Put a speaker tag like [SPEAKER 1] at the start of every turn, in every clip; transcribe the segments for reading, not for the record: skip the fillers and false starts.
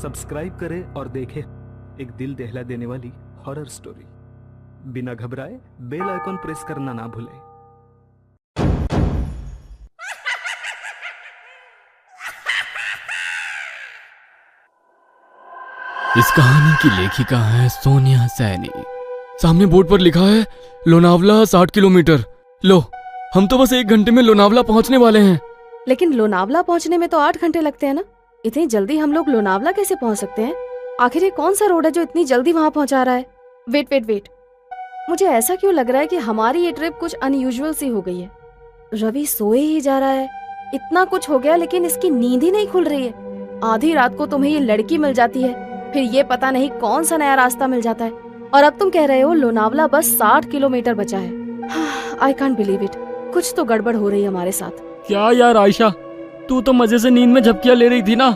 [SPEAKER 1] Subscribe करें और देखें एक दिल दहला देने वाली हॉरर स्टोरी। बिना घबराए बेल आइकॉन प्रेस करना ना भूलें।
[SPEAKER 2] इस कहानी की लेखिका है सोनिया सैनी। सामने बोर्ड पर लिखा है लोनावला 60 किलोमीटर। लो, हम तो बस 1 घंटे में लोनावला पहुंचने वाले हैं।
[SPEAKER 3] लेकिन लोनावला पहुंचने में तो 8 घंटे लगते हैं ना। इतनी जल्दी हम लोग लोनावला कैसे पहुंच सकते हैं? आखिर ये कौन सा रोड है जो इतनी जल्दी वहां पहुंचा रहा है? वेट, मुझे ऐसा क्यों लग रहा है कि हमारी ये ट्रिप कुछ अनयूजुअल सी हो गई है। रवि सोए ही जा रहा है। इतना कुछ हो गया लेकिन इसकी नींद ही नहीं खुल रही है। आधी रात को तुम्हें ये लड़की मिल जाती है, फिर ये पता नहीं कौन सा नया रास्ता मिल जाता है, और अब तुम कह रहे हो लोनावला बस 60 किलोमीटर बचा है। I can't believe it. कुछ तो गड़बड़ हो रही है हमारे साथ।
[SPEAKER 2] क्या यार आयशा, तू तो मजे से नींद में झपकियां ले रही थी ना।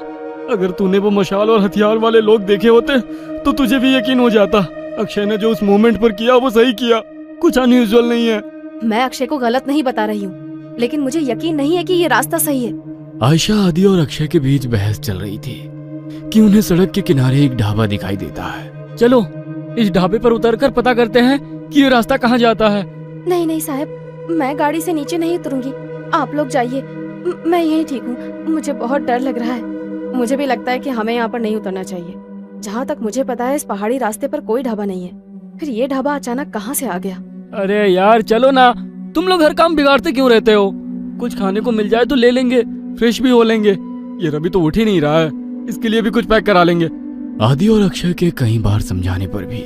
[SPEAKER 2] अगर तूने वो मशाल और हथियार वाले लोग देखे होते तो तुझे भी यकीन हो जाता। अक्षय ने जो उस मोमेंट पर किया वो सही किया, कुछ अनयूजुअल नहीं है।
[SPEAKER 3] मैं अक्षय को गलत नहीं बता रही हूँ, लेकिन मुझे यकीन नहीं है कि ये रास्ता सही है।
[SPEAKER 2] आयशा, आदि और अक्षय के बीच बहस चल रही थी कि उन्हें सड़क के किनारे एक ढाबा दिखाई देता है। चलो इस ढाबे पर उतरकर पता करते हैं कि ये रास्ता कहाँ जाता है।
[SPEAKER 3] नहीं साहब, मैं गाड़ी से नीचे नहीं उतरूंगी। आप लोग जाइए, मैं यही ठीक हूँ। मुझे बहुत डर लग रहा है। मुझे भी लगता है कि हमें यहाँ पर नहीं उतरना चाहिए। जहाँ तक मुझे पता है इस पहाड़ी रास्ते पर कोई ढाबा नहीं है। फिर ये ढाबा अचानक कहाँ से आ गया?
[SPEAKER 2] अरे यार चलो ना, तुम लोग हर काम बिगाड़ते क्यों रहते हो? कुछ खाने को मिल जाए तो ले लेंगे, फ्रेश भी हो लेंगे। ये रवि तो उठ ही नहीं रहा है, इसके लिए भी कुछ पैक करा लेंगे। आदि और अक्षय के कई बार समझाने पर भी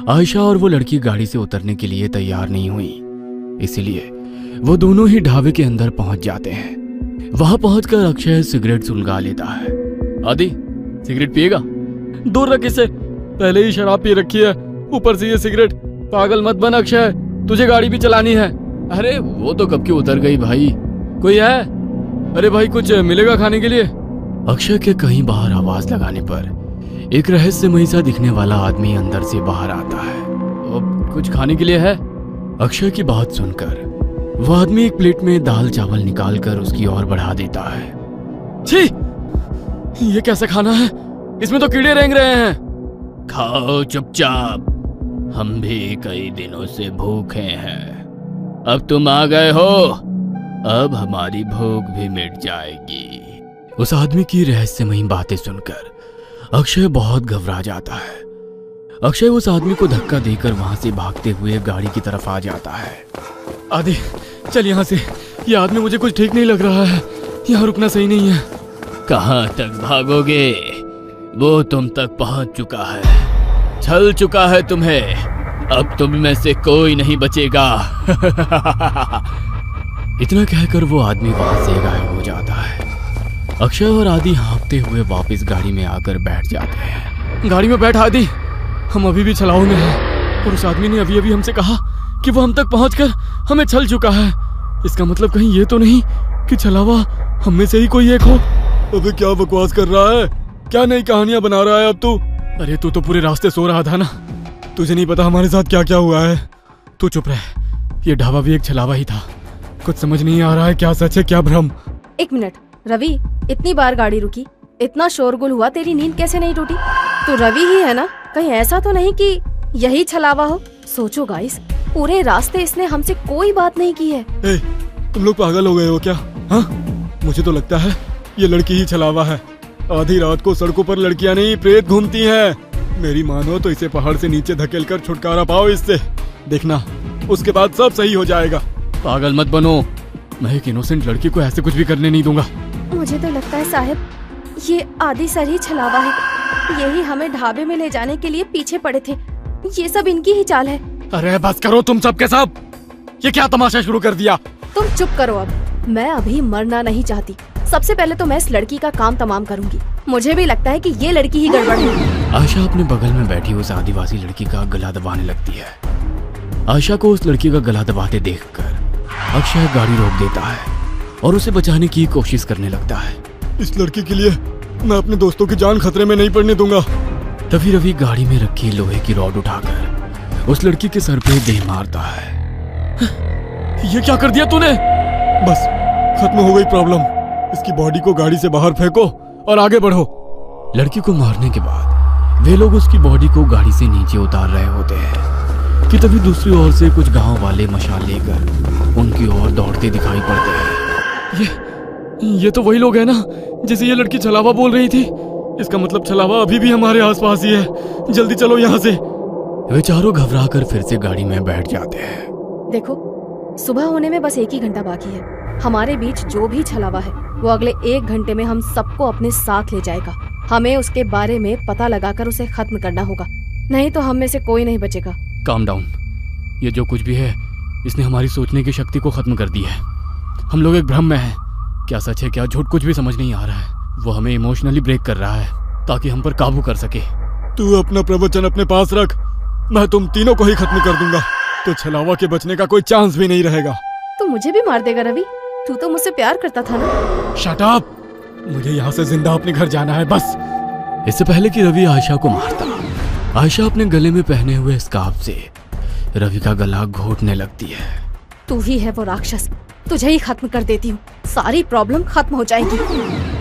[SPEAKER 2] आयशा और वो लड़की गाड़ी से उतरने के लिए तैयार नहीं हुई। इसीलिए वो दोनों ही ढाबे के अंदर पहुंच जाते हैं। वहां पहुंचकर अक्षय सिगरेट सुलगा लेता है। आदि, सिगरेट पिएगा? दूर रख इसे, पहले ही शराब पी रखी है, ऊपर से ये सिगरेट। पागल मत बन अक्षय, तुझे गाड़ी भी चलानी है। अरे वो तो कब की उतर गई भाई। कोई है? अरे भाई कुछ मिलेगा खाने के लिए? अक्षय के कहीं बाहर आवाज लगाने पर एक रहस्यमयी सा दिखने वाला आदमी अंदर से बाहर आता है। कुछ खाने के लिए है? अक्षय की बात सुनकर वह आदमी एक प्लेट में दाल चावल निकालकर उसकी ओर बढ़ा देता है। छी, ये कैसा खाना है? इसमें तो कीड़े रेंग रहे हैं। खाओ चुपचाप, हम भी कई दिनों से भूखे हैं। अब तुम आ गए हो, अब हमारी भूख भी मिट जाएगी। उस आदमी की रहस्यमयी बातें सुनकर अक्षय बहुत घबरा जाता है। अक्षय उस आदमी को धक्का देकर वहां से भागते हुए गाड़ी की तरफ आ जाता है। आदि चल यहाँ से, ये आदमी मुझे कुछ ठीक नहीं लग रहा है। यहाँ रुकना सही नहीं है। कहाँ तक भागोगे? वो तुम तक पहुंच चुका है, छल चुका है तुम्हें। अब तुम में से कोई नहीं बचेगा। इतना कहकर वो आदमी वहां से गायब हो जाता है। अक्षय और आदि हाँफते हुए वापस गाड़ी में आकर बैठ जाते हैं। गाड़ी में बैठ आदि, हम अभी भी छलाऊ में हैं और उस आदमी ने अभी अभी हमसे कहा कि वो हम तक पहुंचकर हमें छल चुका है। इसका मतलब कहीं ये तो नहीं कि छलावा हम में से ही कोई एक हो? अबे क्या बकवास कर रहा है? क्या नई कहानियां बना रहा है अब तू? अरे तू तो पूरे रास्ते सो रहा था ना, तुझे नहीं पता हमारे साथ क्या क्या हुआ है। तू चुप रह, ये ढाबा भी एक छलावा ही था। कुछ समझ नहीं आ रहा है क्या सच है क्या भ्रम।
[SPEAKER 3] 1 मिनट रवि, इतनी बार गाड़ी रुकी, इतना शोरगुल हुआ, तेरी नींद कैसे नहीं टूटी? तू रवि ही है ना? कहीं ऐसा तो नहीं कि यही छलावा हो? सोचो गाइस, पूरे रास्ते इसने हमसे कोई बात नहीं की है।
[SPEAKER 4] ए, तुम लोग पागल हो गए हो क्या? हाँ, मुझे तो लगता है ये लड़की ही छलावा है। आधी रात को सड़कों पर लड़कियां नहीं प्रेत घूमती हैं। मेरी मानो तो इसे पहाड़ से नीचे धकेलकर छुटकारा पाओ इससे, देखना उसके बाद सब सही हो जाएगा।
[SPEAKER 2] पागल मत बनो, मैं एक इनोसेंट लड़की को ऐसे कुछ भी करने नहीं दूंगा।
[SPEAKER 3] मुझे तो लगता है साहब ये आदि सर ही छलावा है। यही हमें ढाबे में ले जाने के लिए पीछे पड़े थे। ये सब इनकी ही चाल है।
[SPEAKER 4] अरे बस करो तुम सब के सब, ये क्या तमाशा शुरू कर दिया?
[SPEAKER 3] तुम चुप करो अब। मैं अभी मरना नहीं चाहती। सबसे पहले तो मैं इस लड़की का काम तमाम करूंगी। मुझे भी लगता है कि ये लड़की ही गड़बड़ है।
[SPEAKER 2] आयशा अपने बगल में बैठी उस आदिवासी लड़की का गला दबाने लगती है। आयशा को उस लड़की का गला दबाते देखकर अक्षय गाड़ी रोक देता है और उसे बचाने की कोशिश करने लगता है।
[SPEAKER 4] इस लड़की के लिए मैं अपने दोस्तों की जान खतरे में नहीं पड़ने दूंगा।
[SPEAKER 2] तभी रवि गाड़ी में रखी लोहे की रॉड उठाकर उस लड़की के सर पे दे मारता है।
[SPEAKER 4] ये क्या कर दिया तूने? बस खत्म हो गई प्रॉब्लम। इसकी बॉडी को गाड़ी से बाहर फेंको और आगे बढ़ो।
[SPEAKER 2] लड़की को मारने के बाद वे लोग उसकी बॉडी को गाड़ी से नीचे उतार रहे होते हैं कि तभी दूसरी ओर से कुछ गांव वाले मशाल लेकर उनकी ओर दौड़ते दिखाई पड़ते हैं।
[SPEAKER 4] ये तो वही लोग हैं ना जिसे ये लड़की छलावा बोल रही थी। इसका मतलब छलावा अभी भी हमारे आसपास ही है। जल्दी चलो यहाँ से।
[SPEAKER 2] वे चारों घबरा कर फिर से गाड़ी में बैठ जाते हैं।
[SPEAKER 3] देखो, सुबह होने में बस 1 ही घंटा बाकी है। हमारे बीच जो भी छलावा है वो अगले 1 घंटे में हम सबको अपने साथ ले जाएगा। हमें उसके बारे में पता लगाकर उसे खत्म करना होगा, नहीं तो हम में से कोई नहीं बचेगा।
[SPEAKER 2] Calm down. ये जो कुछ भी है इसने हमारी सोचने की शक्ति को खत्म कर दी है। हम लोग एक भ्रम में हैं। क्या सच है क्या झूठ कुछ भी समझ नहीं आ रहा है। वो हमें इमोशनली ब्रेक कर रहा है ताकि हम पर काबू कर सके।
[SPEAKER 4] तू अपना प्रवचन अपने पास रख। मैं तुम तीनों को ही खत्म कर दूंगा, तो छलावा के बचने का कोई चांस भी नहीं रहेगा।
[SPEAKER 3] तू मुझे भी मार देगा रवि? तू तो मुझसे प्यार करता था ना।
[SPEAKER 4] Shut up! मुझे यहाँ से जिंदा अपने घर जाना है बस।
[SPEAKER 2] इससे पहले कि रवि आयशा को मारता, आयशा अपने गले में पहने हुए स्कार्फ से रवि का गला घोटने लगती है।
[SPEAKER 3] तू ही है वो राक्षस, तुझे ही खत्म कर देती हूँ, सारी प्रॉब्लम खत्म हो जाएगी।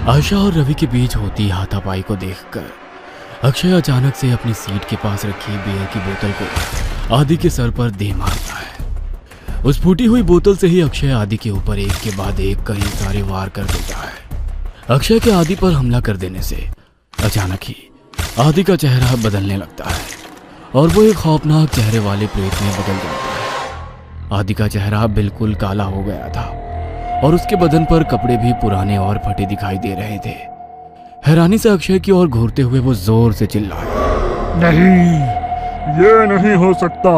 [SPEAKER 2] आयशा और रवि के बीच होती हाथापाई को देखकर अक्षय अचानक से अपनी सीट के पास रखी बियर की बोतल को आदि के सर पर दे मारता है। उस फूटी हुई बोतल से ही अक्षय आदि के ऊपर एक के बाद एक कई सारे वार कर देता है। अक्षय के आदि पर हमला कर देने से अचानक ही आदि का चेहरा बदलने लगता है और वो एक खौफनाक चेहरे वाले प्रेत में बदल जाता है। आदि का चेहरा बिल्कुल काला हो गया था और उसके बदन पर कपड़े भी पुराने और फटे दिखाई दे रहे थे। हैरानी से अक्षय की ओर घूरते हुए वो जोर से चिल्लाया,
[SPEAKER 4] नहीं, ये नहीं हो सकता।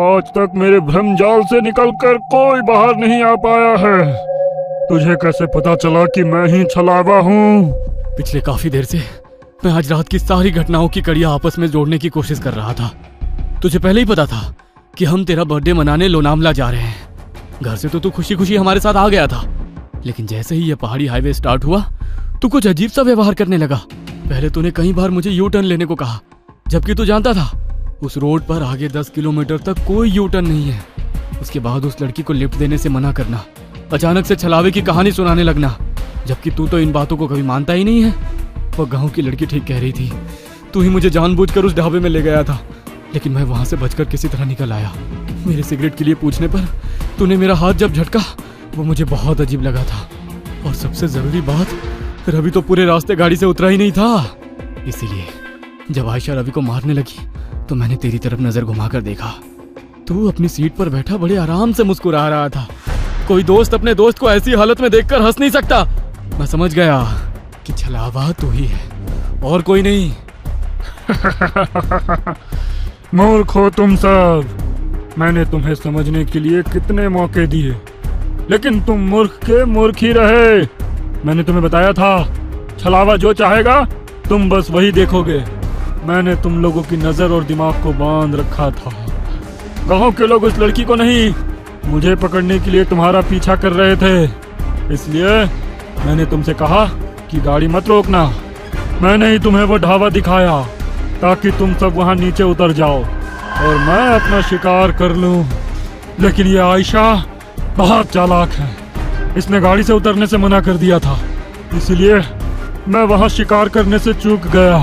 [SPEAKER 4] आज तक मेरे भ्रमजाल से निकलकर कोई बाहर नहीं आ पाया है। तुझे कैसे पता चला कि मैं ही छलावा हूँ?
[SPEAKER 2] पिछले काफी देर से मैं आज रात की सारी घटनाओं की कड़ियां आपस में जोड़ने की कोशिश कर रहा था। तुझे पहले ही पता था कि हम तेरा बर्थडे मनाने लोनावला जा रहे हैं। घर से तो तू खुशी खुशी हमारे साथ आ गया था, लेकिन जैसे ही ये पहाड़ी हाईवे स्टार्ट हुआ तू कुछ अजीब सा व्यवहार करने लगा। पहले तूने कई बार मुझे यू टर्न लेने को कहा, जबकि तू जानता था उस रोड पर आगे 10 किलोमीटर तक कोई यू टर्न नहीं है। उसके बाद उस लड़की को लिफ्ट देने से मना करना, अचानक से छलावे की कहानी सुनाने लगना, जबकि तू तो इन बातों को कभी मानता ही नहीं है। वो गांव की लड़की ठीक कह रही थी, तू ही मुझे जानबूझकर उस ढाबे में ले गया था, लेकिन मैं वहां से बचकर किसी तरह निकल आया। मेरे सिगरेट के लिए पूछने पर तूने मेरा हाथ जब झटका वो मुझे बहुत अजीब लगा था। और सबसे जरूरी बात, रवि तो पूरे रास्ते गाड़ी से उतरा ही नहीं था। इसीलिए जब आयशा रवि को मारने लगी तो मैंने तेरी तरफ नजर घुमाकर देखा। तू अपनी सीट पर बैठा बड़े आराम से मुस्कुरा रहा था। कोई दोस्त अपने दोस्त को ऐसी हालत में देखकर हंस नहीं सकता। मैं समझ गया कि छलावा तू ही है और कोई नहीं।
[SPEAKER 4] मूर्ख हो तुम सब। मैंने तुम्हें समझने के लिए कितने मौके दिए, लेकिन तुम मूर्ख के मूर्ख ही रहे। मैंने तुम्हें बताया था, छलावा जो चाहेगा तुम बस वही देखोगे। मैंने तुम लोगों की नजर और दिमाग को बांध रखा था। गांव के लोग उस लड़की को नहीं, मुझे पकड़ने के लिए तुम्हारा पीछा कर रहे थे। इसलिए मैंने तुमसे कहा कि गाड़ी मत रोकना। मैंने ही तुम्हें वो ढाबा दिखाया ताकि तुम सब वहां नीचे उतर जाओ और मैं अपना शिकार कर लूं। लेकिन ये आयशा बहुत चालाक है। इसने गाड़ी से उतरने से मना कर दिया था, इसलिए मैं वहां शिकार करने से चूक गया।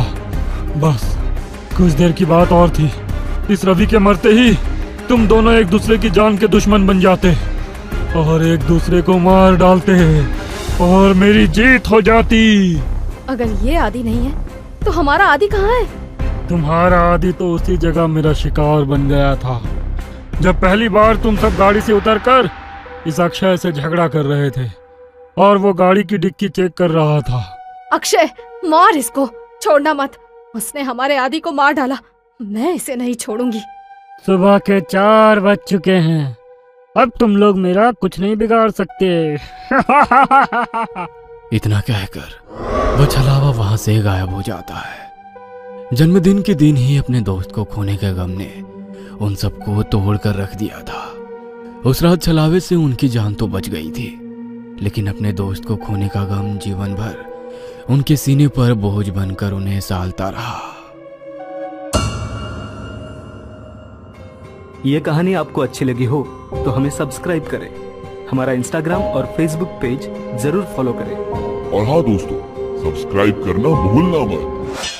[SPEAKER 4] बस कुछ देर की बात और थी, इस रवि के मरते ही तुम दोनों एक दूसरे की जान के दुश्मन बन जाते और एक दूसरे को मार डालते और मेरी जीत हो जाती।
[SPEAKER 3] अगर ये आदि नहीं है तो हमारा आदि कहाँ है?
[SPEAKER 4] तुम्हारा आदि तो उसी जगह मेरा शिकार बन गया था जब पहली बार तुम सब गाड़ी से उतरकर इस अक्षय से झगड़ा कर रहे थे और वो गाड़ी की डिक्की चेक कर रहा था।
[SPEAKER 3] अक्षय, मार इसको, छोड़ना मत। उसने हमारे आदि को मार डाला, मैं इसे नहीं छोड़ूंगी।
[SPEAKER 4] सुबह के 4 बज चुके हैं, अब तुम लोग मेरा कुछ नहीं बिगाड़ सकते।
[SPEAKER 2] इतना कहकर वह छलावा वहां से गायब हो जाता है। जन्मदिन के दिन ही अपने दोस्त को खोने के गम ने उन सबको तोड़ कर रख दिया था। उस रात छलावे से उनकी जान तो बच गई थी, लेकिन अपने दोस्त को खोने का गम जीवन भर उनके सीने पर बोझ बनकर उन्हें सालता रहा।
[SPEAKER 1] ये कहानी आपको अच्छी लगी हो तो हमें सब्सक्राइब करें, हमारा इंस्टाग्राम और फेसबुक पेज जरूर फॉलो करें।
[SPEAKER 5] और हाँ दोस्तों, सब्सक्राइब करना भूलना मत।